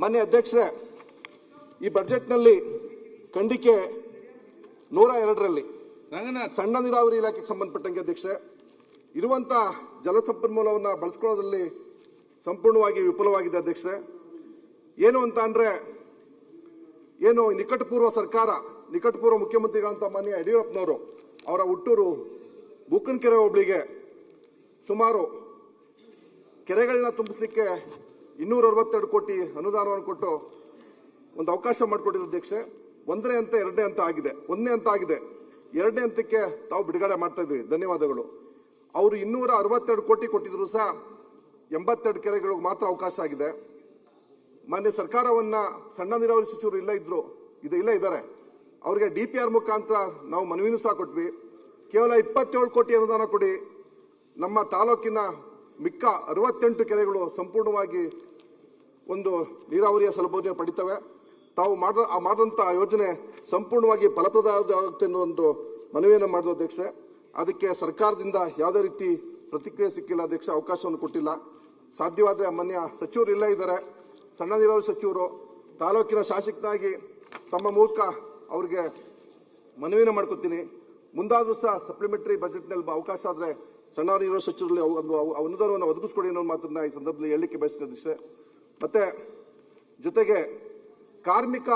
ಮಾನ್ಯ ಅಧ್ಯಕ್ಷರೇ, ಈ ಬಜೆಟ್ನಲ್ಲಿ ಖಂಡಿಕೆ 102ರಲ್ಲಿ ಸಣ್ಣ ನೀರಾವರಿ ಇಲಾಖೆಗೆ ಸಂಬಂಧಪಟ್ಟಂಗೆ ಅಧ್ಯಕ್ಷರೇ, ಇರುವಂತ ಜಲಸಂಪನ್ಮೂಲವನ್ನು ಬಳಸ್ಕೊಳ್ಳೋದ್ರಲ್ಲಿ ಸಂಪೂರ್ಣವಾಗಿ ವಿಫಲವಾಗಿದೆ ಅಧ್ಯಕ್ಷರೇ. ಏನು ಅಂತ ಅಂದ್ರೆ, ಏನು ನಿಕಟಪೂರ್ವ ಸರ್ಕಾರ, ನಿಕಟಪೂರ್ವ ಮುಖ್ಯಮಂತ್ರಿಗಳಂತ ಮಾನ್ಯ ಯಡಿಯೂರಪ್ಪನವರು ಅವರ ಹುಟ್ಟೂರು ಬೂಕನಕೆರೆ ಹೋಬಳಿಗೆ ಸುಮಾರು ಕೆರೆಗಳನ್ನ ತುಂಬಿಸಲಿಕ್ಕೆ 262 ಕೋಟಿ ಅನುದಾನವನ್ನು ಕೊಟ್ಟು ಒಂದು ಅವಕಾಶ ಮಾಡಿಕೊಟ್ಟಿದ್ರು ಅಧ್ಯಕ್ಷೆ. 1ನೇ ಹಂತ 2ನೇ ಹಂತ ಆಗಿದೆ. 1ನೇ ಹಂತ ಆಗಿದೆ, 2ನೇ ಹಂತಕ್ಕೆ ತಾವು ಬಿಡುಗಡೆ ಮಾಡ್ತಾ ಇದ್ವಿ, ಧನ್ಯವಾದಗಳು. ಅವರು 262 ಕೋಟಿ ಕೊಟ್ಟಿದ್ರು ಸಹ 82 ಕೆರೆಗಳಿಗೆ ಮಾತ್ರ ಅವಕಾಶ ಆಗಿದೆ. ಮಾನ್ಯ ಸರ್ಕಾರವನ್ನ ಸಣ್ಣ ನೀರಾವರಿ ಸಚಿವರು ಇಲ್ಲೇ ಇದ್ದಾರೆ, ಅವರಿಗೆ DPR ಮುಖಾಂತರ ನಾವು ಮನವಿನೂ ಸಹ ಕೊಟ್ವಿ. ಕೇವಲ 27 ಕೋಟಿ ಅನುದಾನ ಕೊಡಿ, ನಮ್ಮ ತಾಲೂಕಿನ ಮಿಕ್ಕ 68 ಕೆರೆಗಳು ಸಂಪೂರ್ಣವಾಗಿ ಒಂದು ನೀರಾವರಿಯ ಸೌಲಭ್ಯ ಪಡಿತವೆ. ತಾವು ಮಾಡಿದಂಥ ಯೋಜನೆ ಸಂಪೂರ್ಣವಾಗಿ ಫಲಪ್ರದ ಆಗುತ್ತೆ ಅನ್ನೋ ಒಂದು ಮನವಿಯನ್ನು ಮಾಡಿದ ಅಧ್ಯಕ್ಷೆ. ಅದಕ್ಕೆ ಸರ್ಕಾರದಿಂದ ಯಾವುದೇ ರೀತಿ ಪ್ರತಿಕ್ರಿಯೆ ಸಿಕ್ಕಿಲ್ಲ ಅಧ್ಯಕ್ಷ, ಅವಕಾಶವನ್ನು ಕೊಟ್ಟಿಲ್ಲ. ಸಾಧ್ಯವಾದರೆ ಮಾನ್ಯ ಸಚಿವರು ಇಲ್ಲೇ ಇದ್ದಾರೆ, ಸಣ್ಣ ನೀರಾವರಿ ಸಚಿವರು, ತಾಲೂಕಿನ ಶಾಸಕನಾಗಿ ತಮ್ಮ ಮೂಲಕ ಅವ್ರಿಗೆ ಮನವಿನ ಮಾಡ್ಕೊತೀನಿ. ಮುಂದಾದ್ರೂ ಸಹ ಸಪ್ಲಿಮೆಂಟರಿ ಬಜೆಟ್ನಲ್ಲಿ ಅವಕಾಶ ಆದರೆ ಸಣ್ಣ ನೀರಾವರಿ ಸಚಿವರಲ್ಲಿ ಒಂದು ಅನುದಾನವನ್ನು ಒದಗಿಸ್ಕೊಡಿ ಅನ್ನೋ ಮಾತನ್ನ ಈ ಸಂದರ್ಭದಲ್ಲಿ ಹೇಳಲಿಕ್ಕೆ ಬಯಸ್ತೀನಿ ಅಧ್ಯಕ್ಷೆ. ಮತ್ತೆ ಜೊತೆಗೆ ಕಾರ್ಮಿಕ